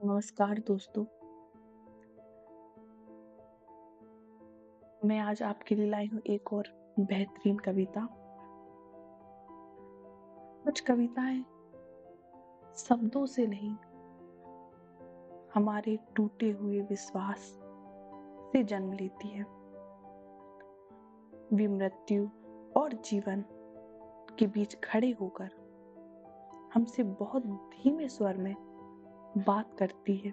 नमस्कार दोस्तों। मैं आज आपके लिए लाई हूँ एक और बेहतरीन कविता। कुछ कविताएं शब्दों से नहीं, हमारे टूटे हुए विश्वास से जन्म लेती है। वे मृत्यु और जीवन के बीच खड़े होकर हमसे बहुत धीमे स्वर में बात करती है।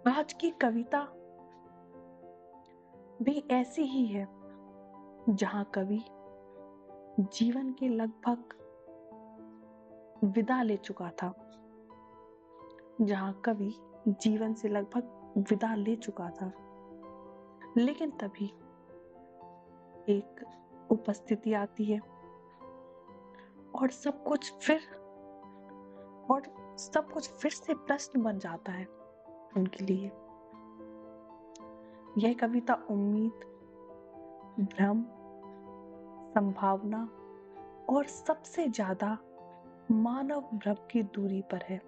आज की कविता भी ऐसी ही है, जहां कवि जीवन के लगभग विदा ले चुका था, जहां कवि जीवन से लगभग विदा ले चुका था, लेकिन तभी एक उपस्थिति आती है और सब कुछ फिर से प्रश्न बन जाता है उनके लिए। यह कविता उम्मीद, भ्रम, संभावना और सबसे ज्यादा मानव भ्रम की दूरी पर है।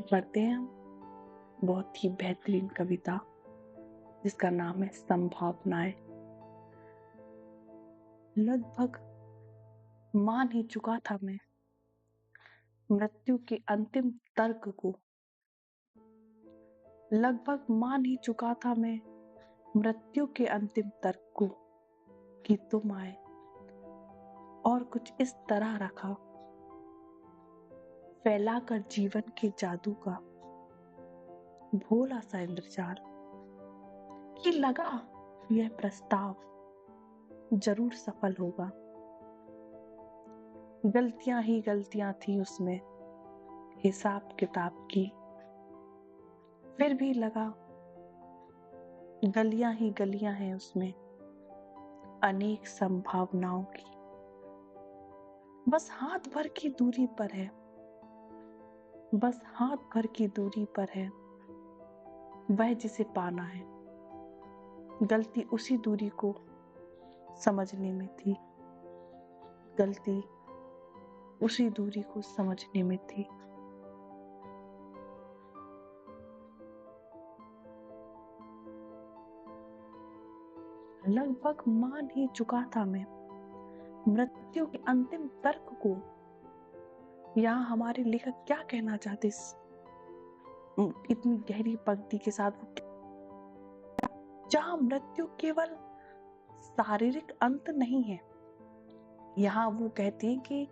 पढ़ते हैं हम बहुत ही बेहतरीन कविता जिसका नाम है संभावनाएं। लगभग मान ही चुका था मैं मृत्यु के अंतिम तर्क को। लगभग मान ही चुका था मैं मृत्यु के अंतिम तर्क को कि तुम आए और कुछ इस तरह रखा, फैलाकर जीवन के जादू का भोला सा इंद्रजाल, कि लगा यह प्रस्ताव जरूर सफल होगा। गलतियां ही गलतियां थी उसमें, हिसाब किताब की, फिर भी लगा गलियां ही गलियां हैं उसमें, अनेक संभावनाओं की। बस हाथ भर की दूरी पर है, बस हाथ भर की दूरी पर है वह जिसे पाना है। गलती उसी दूरी को समझने में थी, गलती उसी दूरी को समझने में थी। लगभग मान ही चुका था मैं मृत्यु के अंतिम तर्क को। यहाँ हमारे लेखक क्या कहना चाहते इतनी गहरी पंक्ति के साथ, जहां मृत्यु केवल शारीरिक अंत नहीं है। यहाँ वो कहते हैं कि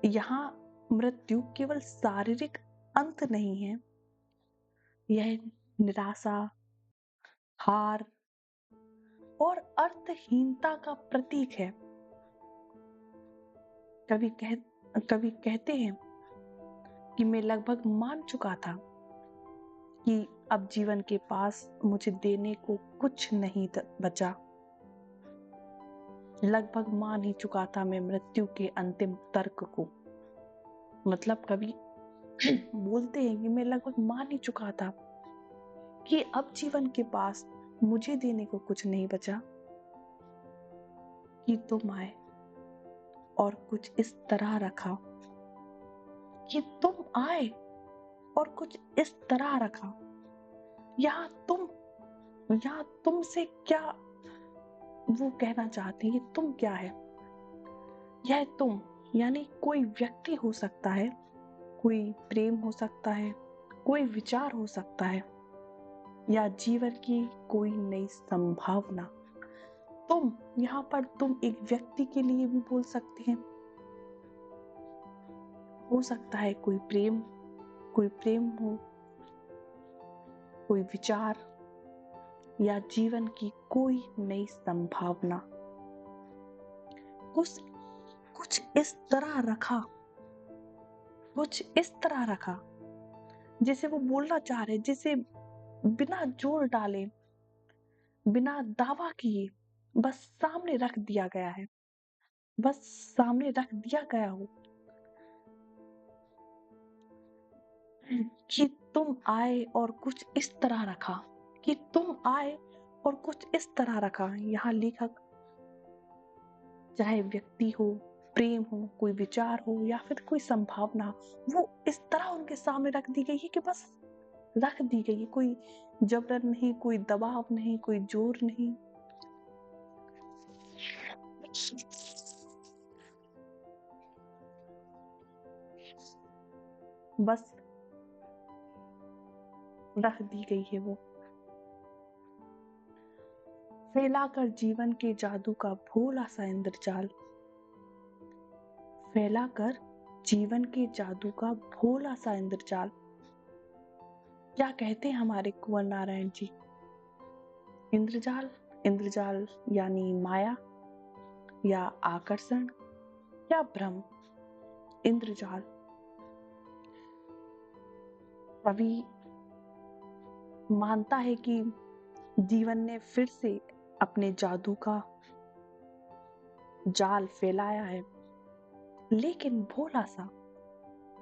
यहाँ मृत्यु केवल शारीरिक अंत नहीं है, यह निराशा, हार और अर्थहीनता का प्रतीक है। कवि कहते हैं कि मैं लगभग मान चुका था कि अब जीवन के पास मुझे देने को कुछ नहीं बचा। लगभग मान ही चुका था मैं मृत्यु के अंतिम तर्क को। मतलब कवि बोलते हैं कि मैं लगभग मान ही चुका था कि अब जीवन के पास मुझे देने को कुछ नहीं बचा, कि तुम आए और कुछ इस तरह रखा, कि तुम आए और कुछ इस तरह रखा। यहाँ तुमसे क्या वो कहना चाहते हैं, तुम क्या है। यह तुम यानी कोई व्यक्ति हो सकता है, कोई प्रेम हो सकता है, कोई विचार हो सकता है, या जीवन की कोई नई संभावना। तुम यहाँ पर तुम एक व्यक्ति के लिए भी बोल सकते हैं। हो सकता है कोई प्रेम हो, कोई विचार, या जीवन की कोई नई संभावना। कुछ इस तरह रखा, कुछ इस तरह रखा जैसे वो बोलना चाह रहे, जैसे बिना जोर डाले, बिना दावा किए बस सामने रख दिया गया है, बस सामने रख दिया गया हो कि तुम आए और कुछ इस तरह रखा, कि तुम आए और कुछ इस तरह रखा। यहाँ लेखक चाहे व्यक्ति हो, प्रेम हो, कोई विचार हो या फिर कोई संभावना, वो इस तरह उनके सामने रख दी गई है कि बस रख दी गई है। कोई जबरन नहीं, कोई दबाव नहीं, कोई जोर नहीं। बस रख दी गई है वो। फैलाकर जीवन के जादू का भोला सा इंद्रजाल, फैलाकर जीवन के जादू का भोला सा इंद्रजाल। क्या कहते हैं हमारे कुंवर नारायण जी? इंद्रजाल, इंद्रजाल यानी माया या आकर्षण या भ्रम। इंद्रजाल। कवि मानता है कि जीवन ने फिर से अपने जादू का जाल फैलाया है, लेकिन भोला सा,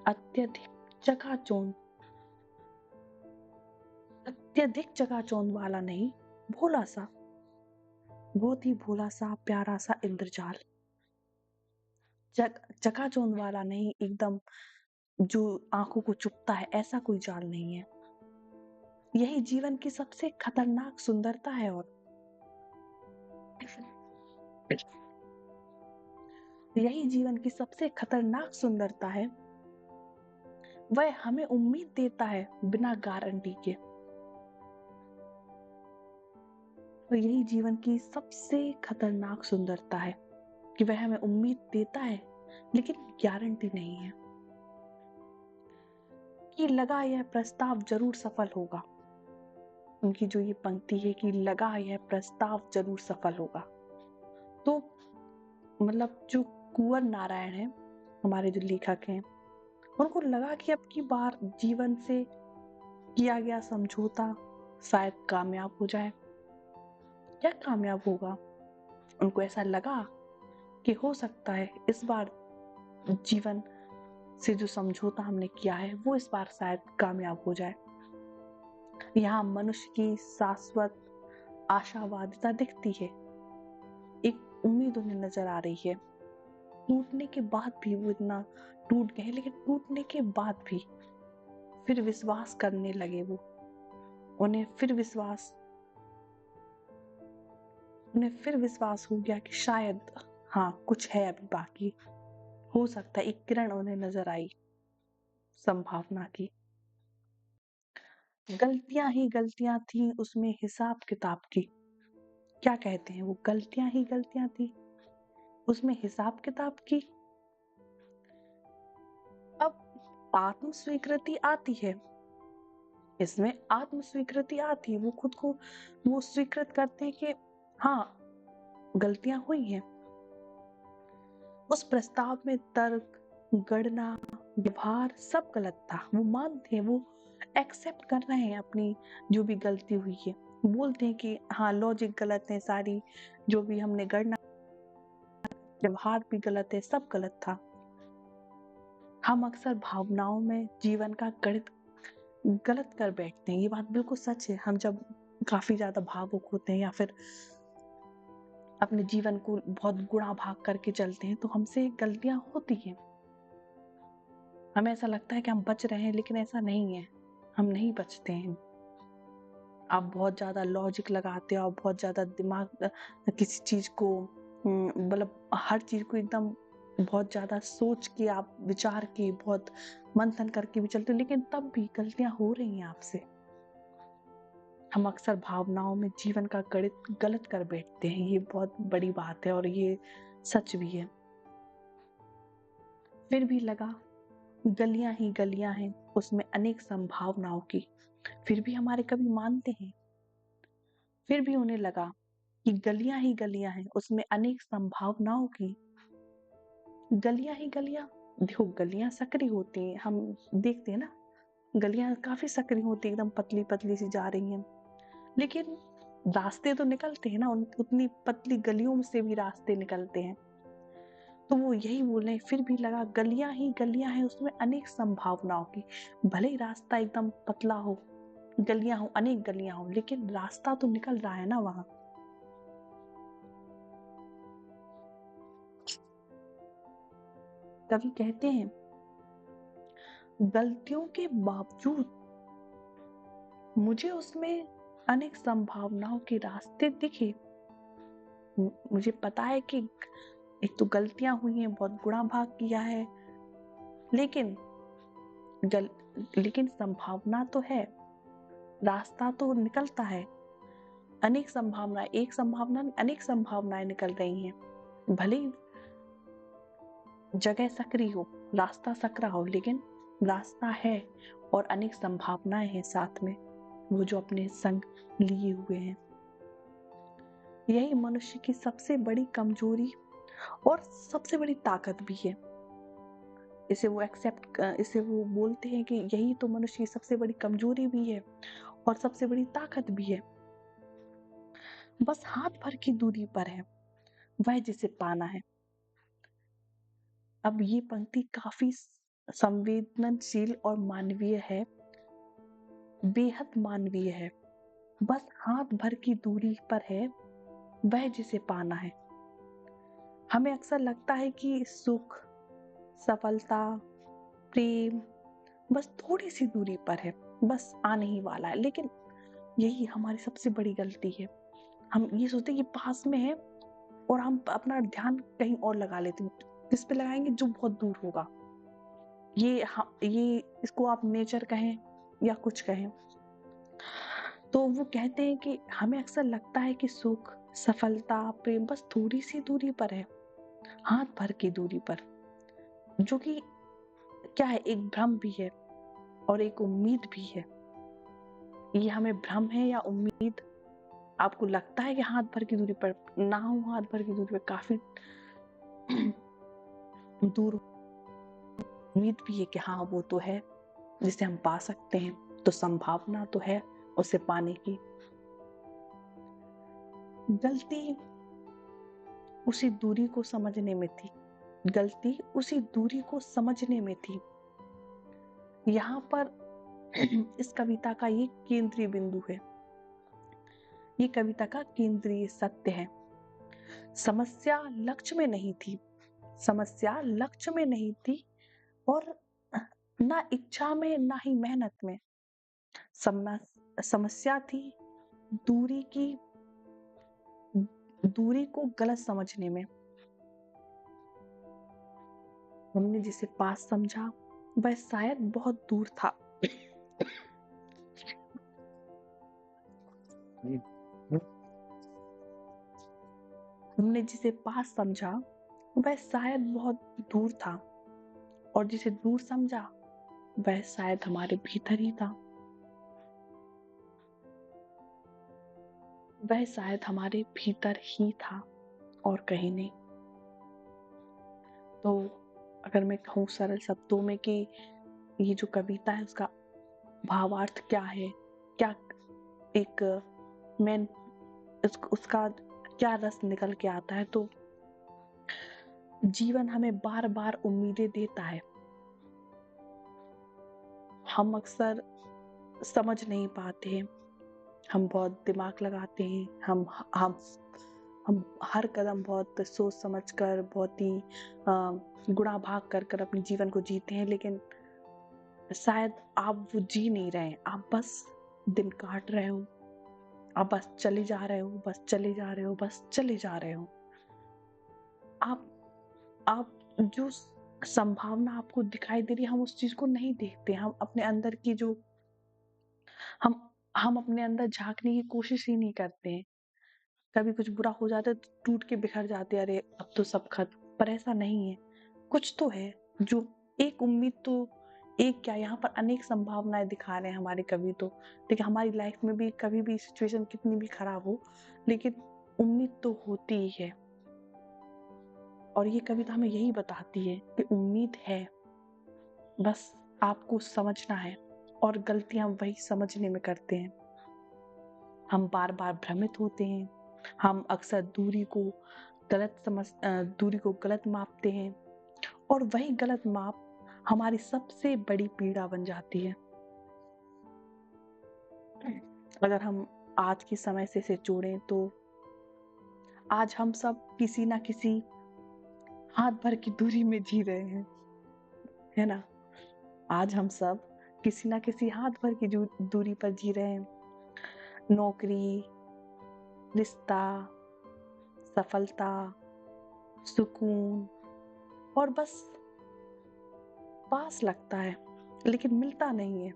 अत्यधिक चकाचौंध, अत्यधिक चकाचौंध वाला नहीं, भोला सा, बहुत ही भोला सा प्यारा सा इंद्रजाल। चकाचौंध वाला नहीं, एकदम जो आंखों को चुभता है, ऐसा कोई जाल नहीं है। यही जीवन की सबसे खतरनाक सुंदरता है। और यही जीवन की सबसे खतरनाक सुंदरता है। वह हमें उम्मीद देता है बिना गारंटी के। तो यही जीवन की सबसे खतरनाक सुंदरता है कि वह हमें उम्मीद देता है, लेकिन गारंटी नहीं है कि लगा यह प्रस्ताव जरूर सफल होगा। उनकी जो ये पंक्ति है कि लगा यह प्रस्ताव जरूर सफल होगा, तो मतलब जो कुंवर नारायण है, हमारे जो लेखक हैं, उनको लगा कि अब की बार जीवन से किया गया समझौता शायद कामयाब हो जाए। क्या कामयाब होगा? उनको ऐसा लगा कि हो सकता है इस बार जीवन से जो समझौता हमने किया है वो इस बार शायद कामयाब हो जाए। यहाँ मनुष्य की शाश्वत आशावादिता दिखती है, एक उम्मीद उन्हें नजर आ रही है। टूटने के बाद भी वो इतना टूट गए, लेकिन टूटने के बाद भी फिर विश्वास करने लगे वो। उन्हें फिर विश्वास हो गया कि शायद हाँ कुछ है अभी बाकी, हो सकता है। एक किरण उन्हें नजर आई संभावना की। गलतियां ही गलतियां थी उसमें हिसाब किताब की। क्या कहते हैं वो? गलतियां ही गलतियां थी उसमें हिसाब किताब की। अब आत्म स्वीकृति आती है, इसमें आत्म स्वीकृति आती है। वो खुद को वो स्वीकृत करते हैं कि हाँ गलतियां हुई हैं। उस प्रस्ताव में तर्क, गणना, व्यवहार सब गलत था। वो मानते हैं, वो एक्सेप्ट कर रहे हैं अपनी जो भी गलती हुई है। बोलते हैं कि हाँ लॉजिक गलत है, सारी जो भी हमने गणना, व्यवहार भी गलत है, सब गलत था। हम अक्सर भावनाओं में जीवन का गणित गलत कर बैठते हैं। ये बात बिल्कुल सच है। हम जब काफी ज्यादा भावुक होते हैं या फिर अपने जीवन को बहुत गुणा भाग करके चलते हैं, तो हमसे गलतियां होती हैं। हमें ऐसा लगता है कि हम बच रहे हैं, लेकिन ऐसा नहीं है, हम नहीं बचते हैं। आप बहुत ज्यादा लॉजिक लगाते हो, आप बहुत ज्यादा दिमाग किसी चीज को मतलब हर चीज को एकदम बहुत ज्यादा सोच के, आप विचार के, बहुत मंथन करके भी चलते हो, लेकिन तब भी गलतियां हो रही हैं आपसे। हम अक्सर भावनाओं में जीवन का गणित गलत कर बैठते हैं। ये बहुत बड़ी बात है और ये सच भी है। फिर भी लगा गलियां ही गलियां हैं उसमें अनेक संभावनाओं की। फिर भी हमारे कवि मानते हैं, फिर भी उन्हें लगा कि गलियां ही गलियां हैं उसमें अनेक संभावनाओं की। गलियां ही गलियां, देखो गलियां सकरी होती हैं, हम देखते हैं ना, गलियां काफी सकरी होती है, एकदम पतली पतली सी जा रही हैं, लेकिन रास्ते तो निकलते हैं ना, उतनी पतली गलियों से भी रास्ते निकलते हैं। तो वो यही बोल रहे हैं, फिर भी लगा गलियां ही गलियां हैं उसमें अनेक संभावनाओं की। भले ही रास्ता एकदम पतला हो, गलियां हो, अनेक गलियां हो, लेकिन रास्ता तो निकल रहा है ना वहां। कवि कहते हैं, गलतियों के बावजूद मुझे उसमें अनेक संभावनाओं के रास्ते दिखे। मुझे पता है कि एक तो गलतियां हुई हैं, बहुत गुणा भाग किया है, लेकिन लेकिन संभावना तो है, रास्ता तो निकलता है। अनेक संभावनाएं, एक संभावना अनेक संभावनाएं निकल रही हैं। भले ही जगह सकरी हो, रास्ता सकरा हो, लेकिन रास्ता है और अनेक संभावनाएं हैं साथ में, वो जो अपने संग लिए हुए हैं। यही मनुष्य की सबसे बड़ी कमजोरी और सबसे बड़ी ताकत भी है। इसे वो बोलते हैं कि यही तो मनुष्य की सबसे बड़ी कमजोरी भी है और सबसे बड़ी ताकत भी है। बस हाथ भर की दूरी पर है वह जिसे पाना है। अब ये पंक्ति काफी संवेदनशील और मानवीय है, बेहद मानवीय है। बस हाथ भर की दूरी पर है वह जिसे पाना है। हमें अक्सर लगता है कि सुख, सफलता, प्रेम बस थोड़ी सी दूरी पर है, बस आने ही वाला है। लेकिन यही हमारी सबसे बड़ी गलती है। हम ये सोचते हैं कि पास में है और हम अपना ध्यान कहीं और लगा लेते हैं, जिस पे लगाएंगे जो बहुत दूर होगा। ये इसको आप नेचर कहें या कुछ कहें। तो वो कहते हैं कि हमें अक्सर लगता है कि सुख, सफलता, प्रेम बस थोड़ी सी दूरी पर है, हाथ भर की दूरी पर, जो कि क्या है, एक भ्रम भी है और एक उम्मीद भी है। ये हमें भ्रम है या उम्मीद? आपको लगता है कि हाथ भर की दूरी पर ना हो, हाथ भर की दूरी पर काफी दूर, उम्मीद भी है कि हाँ वो तो है जिसे हम पा सकते हैं, तो संभावना तो है उसे पाने की। गलती उसी दूरी को समझने में थी, गलती उसी दूरी को समझने में थी। यहाँ पर इस कविता का ये केंद्रीय बिंदु है, ये कविता का केंद्रीय सत्य है। समस्या लक्ष्य में नहीं थी, समस्या लक्ष्य में नहीं थी और ना इच्छा में ना ही मेहनत में। समस्या थी दूरी को गलत समझने में। हमने जिसे पास समझा वह शायद बहुत दूर था। हमने जिसे पास समझा वह शायद बहुत दूर था और जिसे दूर समझा वह शायद हमारे भीतर ही था। वह शायद हमारे भीतर ही था और कहीं नहीं। तो अगर मैं कहूँ सरल शब्दों में कि ये जो कविता है उसका भावार्थ क्या है, क्या एक मेन उसका क्या रस निकल के आता है, तो जीवन हमें बार बार उम्मीदें देता है। हम अक्सर समझ नहीं पाते हैं, हम बहुत दिमाग लगाते हैं, हम हर कदम बहुत सोच समझ कर, बहुत ही गुणा भाग कर कर अपने जीवन को जीते हैं, लेकिन शायद आप वो जी नहीं रहे हैं, आप बस दिन काट रहे हो, आप बस चले जा रहे हो, बस चले जा रहे हो, बस चले जा रहे हो। आप जो संभावना आपको दिखाई दे रही है, हम उस चीज को नहीं देखते। हम अपने अंदर की जो हम अपने अंदर झांकने की कोशिश ही नहीं करते हैं। कभी कुछ बुरा हो जाता है तो टूट के बिखर जाते हैं, अरे अब तो सब खत्म। पर ऐसा नहीं है, कुछ तो है जो एक उम्मीद, तो एक क्या, यहाँ पर अनेक संभावनाएं दिखा रहे हैं हमारे कवि। तो देखिए, हमारी लाइफ में भी कभी भी सिचुएशन कितनी भी खराब हो, लेकिन उम्मीद तो होती ही है। और ये कविता हमें यही बताती है कि उम्मीद है, बस आपको समझना है। और गलतियां वही समझने में करते हैं। हम बार बार भ्रमित होते हैं, हम अक्सर दूरी को गलत मापते हैं और वही गलत माप हमारी सबसे बड़ी पीड़ा बन जाती है। अगर हम आज के समय से इसे जोड़ें तो आज हम सब किसी ना किसी हाथ भर की दूरी में जी रहे हैं। है ना? आज हम सब किसी ना किसी हाथ भर की दूरी पर जी रहे हैं। नौकरी, रिश्ता, सफलता, सुकून और बस पास लगता है, लेकिन मिलता नहीं है।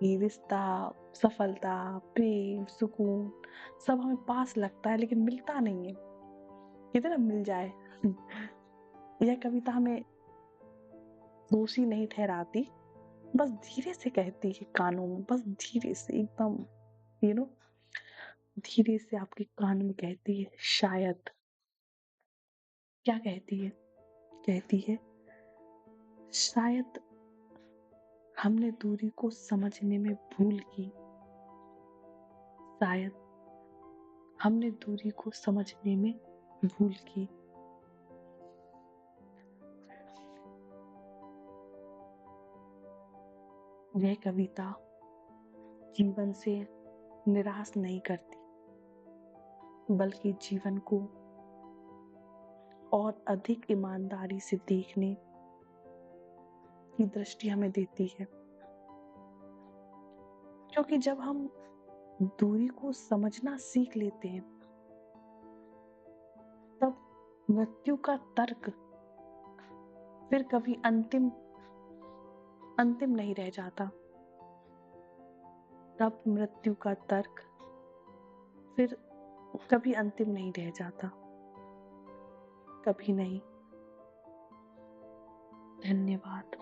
ये रिश्ता, सफलता, प्रेम, सुकून सब हमें पास लगता है, लेकिन मिलता नहीं है। कितना मिल जाए। यह कविता हमें दोषी नहीं ठहराती, बस धीरे से कहती है कानों में, बस धीरे से एकदम यू नो धीरे से आपके कान में कहती है शायद। क्या कहती है? कहती है शायद हमने दूरी को समझने में भूल की, शायद हमने दूरी को समझने में भूल की। यह कविता जीवन से निराश नहीं करती, बल्कि जीवन को और अधिक ईमानदारी से देखने की दृष्टि हमें देती है। क्योंकि जब हम दूरी को समझना सीख लेते हैं, तब मृत्यु का तर्क फिर कभी अंतिम नहीं रह जाता। तब मृत्यु का तर्क फिर कभी अंतिम नहीं रह जाता, कभी नहीं। धन्यवाद।